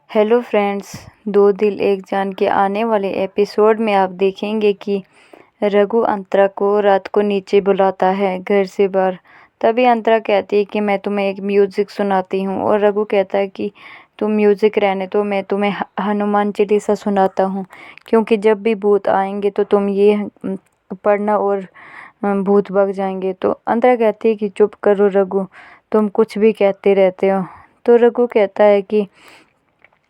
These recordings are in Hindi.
हेलो फ्रेंड्स, दो दिल एक जान के आने वाले एपिसोड में आप देखेंगे कि रघु अंतरा को रात को नीचे बुलाता है घर से बाहर। तभी अंतरा कहती है कि मैं तुम्हें एक म्यूज़िक सुनाती हूँ और रघु कहता है कि तुम म्यूज़िक रहने दो, मैं तुम्हें हनुमान चालीसा सुनाता हूँ, क्योंकि जब भी भूत आएंगे तो तुम ये पढ़ना और भूत भाग जाएंगे। तो अंतरा कहती है कि चुप करो रघु, तुम कुछ भी कहते रहते हो। तो रघु कहता है कि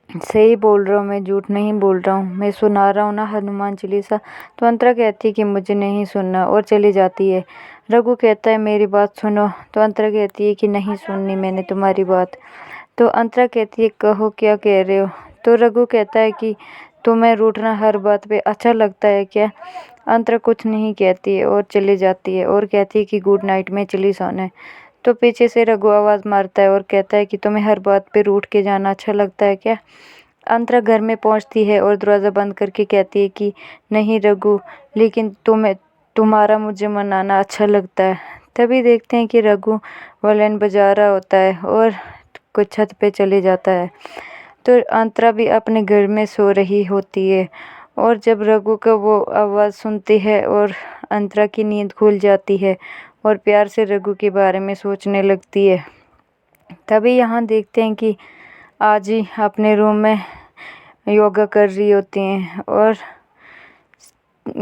सही बोल रहा हूँ, मैं झूठ नहीं बोल रहा हूँ, मैं सुना रहा हूँ ना हनुमान चालीसा। तो अंतरा कहती है कि मुझे नहीं सुनना और चली जाती है। रघु कहता है मेरी बात सुनो। तो अंतरा कहती है कि नहीं सुननी मैंने तुम्हारी बात। तो अंतरा कहती है कहो क्या कह रहे हो। तो रघु कहता है कि तुम्हें रूठना हर बात पे अच्छा लगता है क्या। अंतरा कुछ नहीं कहती है और चली जाती है और कहती है कि गुड नाइट, में चली सोने। तो पीछे से रघु आवाज़ मारता है और कहता है कि तुम्हें हर बात पे रूठ के जाना अच्छा लगता है क्या। अंतरा घर में पहुंचती है और दरवाज़ा बंद करके कहती है कि नहीं रघु, लेकिन तुम्हारा मुझे मनाना अच्छा लगता है। तभी देखते हैं कि रघु वायलिन बजा रहा होता है और कुछ छत पे चले जाता है। तो अंतरा भी अपने घर में सो रही होती है और जब रघु का वो आवाज़ सुनती है और अंतरा की नींद खुल जाती है और प्यार से रघु के बारे में सोचने लगती है। तभी यहाँ देखते हैं कि आजी अपने रूम में योगा कर रही होती हैं और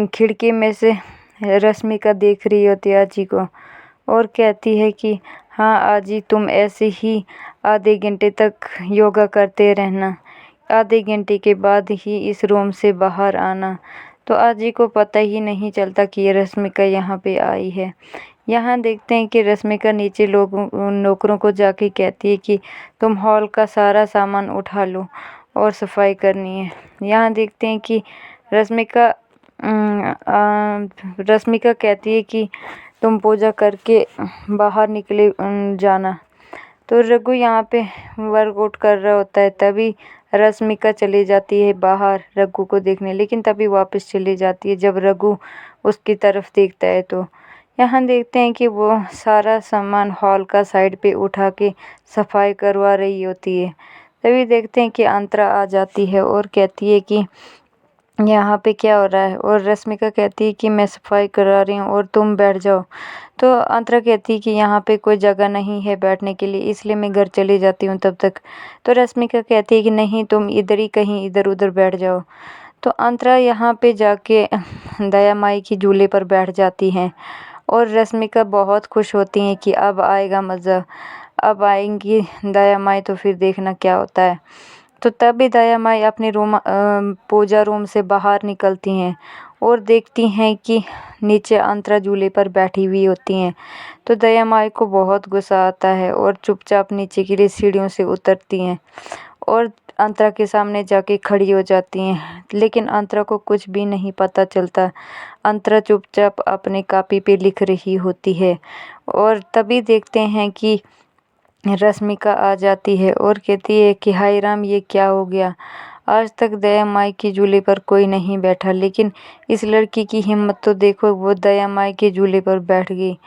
खिड़की में से रश्मिका देख रही होती है आजी को और कहती है कि हाँ आजी, तुम ऐसे ही आधे घंटे तक योगा करते रहना, आधे घंटे के बाद ही इस रूम से बाहर आना। तो आजी को पता ही नहीं चलता कि ये रश्मिका यहाँ पे आई है। यहाँ देखते हैं कि रश्मिका नीचे नौकरों को जाके कहती है कि तुम हॉल का सारा सामान उठा लो और सफाई करनी है। यहाँ देखते हैं कि रश्मिका कहती है कि तुम पूजा करके बाहर निकले जाना। तो रघु यहाँ पे वर्कआउट कर रहा होता है। तभी रश्मिका चली जाती है बाहर रघु को देखने, लेकिन तभी वापस चली जाती है जब रघु उसकी तरफ देखता है। तो यहाँ देखते हैं कि वो सारा सामान हॉल का साइड पे उठा के सफाई करवा रही होती है। तभी देखते हैं कि अंतरा आ जाती है और कहती है कि यहाँ पे क्या हो रहा है, और रश्मिका कहती है कि मैं सफाई करा रही हूँ और तुम बैठ जाओ। तो अंतरा कहती है कि यहाँ पे कोई जगह नहीं है बैठने के लिए, इसलिए मैं घर चली जाती हूँ तब तक। तो रश्मिका कहती है कि नहीं, तुम इधर ही कहीं इधर उधर बैठ जाओ। तो अंतरा यहाँ पे जाके दया माई की झूले पर बैठ जाती हैं और रश्मिका बहुत खुश होती हैं कि अब आएगा मज़ा, अब आएंगी दया माई, तो फिर देखना क्या होता है। तो तभी दया माई अपने पूजा रूम से बाहर निकलती हैं और देखती हैं कि नीचे अंतरा झूले पर बैठी हुई होती हैं। तो दया माई को बहुत गुस्सा आता है और चुपचाप नीचे की लिए सीढ़ियों से उतरती हैं और अंतरा के सामने जाके खड़ी हो जाती हैं। लेकिन अंतरा को कुछ भी नहीं पता चलता। अंतरा चुपचाप अपने कॉपी पे लिख रही होती है और तभी देखते हैं कि रश्मिका आ जाती है और कहती है कि हाय राम, ये क्या हो गया, आज तक दया माई की झूले पर कोई नहीं बैठा, लेकिन इस लड़की की हिम्मत तो देखो, वो दया माई के झूले पर बैठ गई।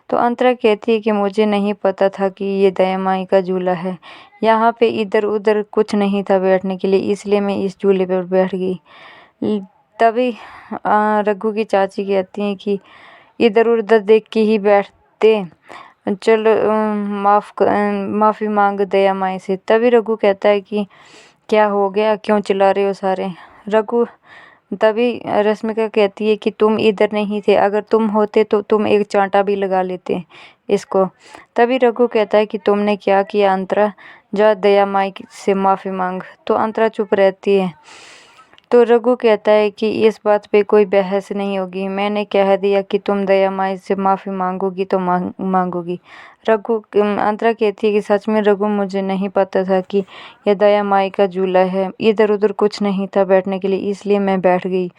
तो अंतरा कहती है कि मुझे नहीं पता था कि ये दया माई का झूला है, यहाँ पे इधर उधर कुछ नहीं था बैठने के लिए, इसलिए मैं इस झूले पर बैठ गई। तभी रघु की चाची कहती हैं कि इधर उधर देख के ही बैठते, चलो माफ़ी मांग दया माई से। तभी रघु कहता है कि क्या हो गया, क्यों चिल्ला रहे हो सारे। तभी रश्मिका कहती है कि तुम इधर नहीं थे, अगर तुम होते तो तुम एक चांटा भी लगा लेते इसको। तभी रघु कहता है कि तुमने क्या किया अंतरा, जा दया माई से माफ़ी मांग। तो अंतरा चुप रहती है। तो रघु कहता है कि इस बात पे कोई बहस नहीं होगी, मैंने कह दिया कि तुम दया माई से माफ़ी मांगोगी तो मांगोगी। अंतरा कहती है कि सच में रघु, मुझे नहीं पता था कि यह दया माई का झूला है, इधर उधर कुछ नहीं था बैठने के लिए, इसलिए मैं बैठ गई।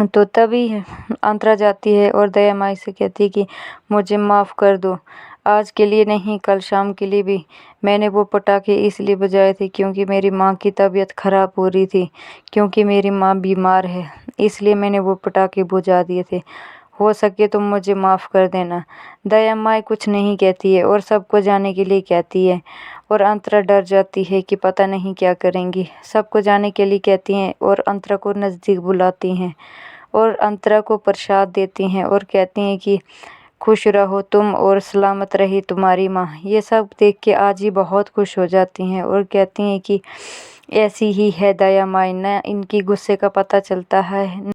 तो तभी अंतरा जाती है और दया माई से कहती है कि मुझे माफ़ कर दो, आज के लिए नहीं, कल शाम के लिए भी। मैंने वो पटाखे इसलिए बजाए थे क्योंकि मेरी माँ की तबीयत ख़राब हो रही थी, क्योंकि मेरी माँ बीमार है, इसलिए मैंने वो पटाखे बुझा दिए थे। हो सके तो मुझे माफ़ कर देना। दया माई कुछ नहीं कहती है और सबको जाने के लिए कहती है और अंतरा डर जाती है कि पता नहीं क्या करेंगी। सबको जाने के लिए कहती हैं और अंतरा को नज़दीक बुलाती हैं और अंतरा को प्रसाद देती हैं और कहती हैं कि खुश रहो तुम और सलामत रही तुम्हारी माँ। ये सब देख के आजी बहुत खुश हो जाती हैं और कहती हैं कि ऐसी ही है दया माई, न इनकी गुस्से का पता चलता है